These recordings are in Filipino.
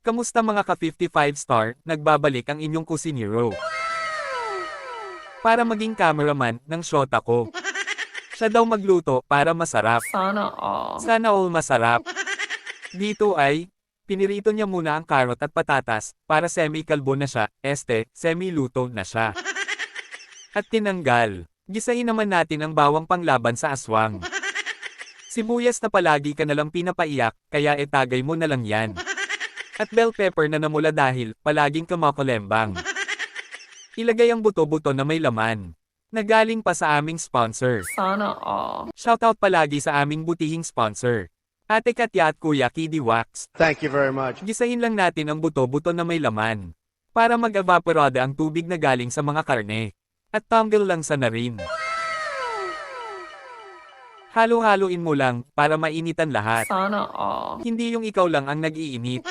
Kamusta mga ka-55 star, nagbabalik ang inyong kusinero. Para maging cameraman ng shota ko. Siya daw magluto para masarap. Sana all. Sana all masarap. Dito ay, pinirito niya muna ang karot at patatas, para semi-kalbo na siya, semi-luto na siya. At tinanggal. Gisahin naman natin ang bawang panglaban sa aswang. Sibuyas na palagi ka nalang pinapaiyak, kaya etagay mo na lang yan. At bell pepper na namula dahil, palaging kamakolembang. Ilagay ang buto-buto na may laman. Nagaling pa sa aming sponsor. Sana all. Shoutout palagi sa aming butihing sponsor. Ate Katya at Kuya Kiddy Wax. Thank you very much. Gisahin lang natin ang buto-buto na may laman. Para mag-evaporada ang tubig na galing sa mga karne. At tanggal lang sa narin. Halo-haloin mo lang, para mainitan lahat. Sana all. Hindi yung ikaw lang ang nag-iinit.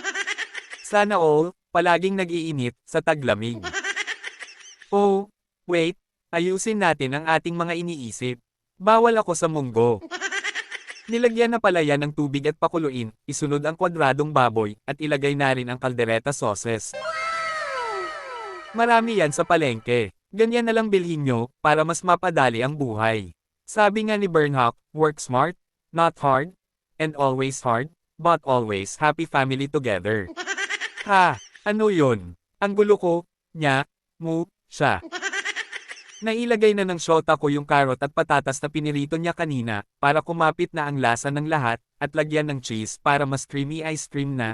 Sana all, palaging nag-iinit, sa taglamig. Oh, wait, ayusin natin ang ating mga iniisip. Bawal ako sa munggo. Nilagyan na pala yan ng tubig at pakuluin, isunod ang kwadradong baboy, at ilagay na rin ang kaldereta sauces. Marami yan sa palengke. Ganyan na lang bilhin nyo, para mas mapadali ang buhay. Sabi nga ni Bernhock, work smart, not hard, and always hard, but always happy family together. Ha, ano yun? Ang gulo ko, siya. Nailagay na ng shota ko yung karot at patatas na pinirito niya kanina, para kumapit na ang lasa ng lahat, at lagyan ng cheese para mas creamy ice cream na.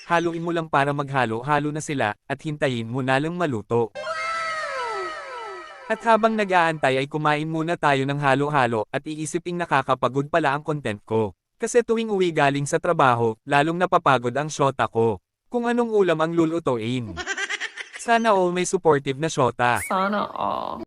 Haluin mo lang para maghalo-halo na sila, at hintayin mo na lang maluto. At habang nag-aantay ay kumain muna tayo ng halo-halo, at iisiping nakakapagod pala ang content ko. Kasi tuwing uwi galing sa trabaho, lalong napapagod ang shota ko. Kung anong ulam ang lulutuin. Sana all may supportive na shota. Sana all.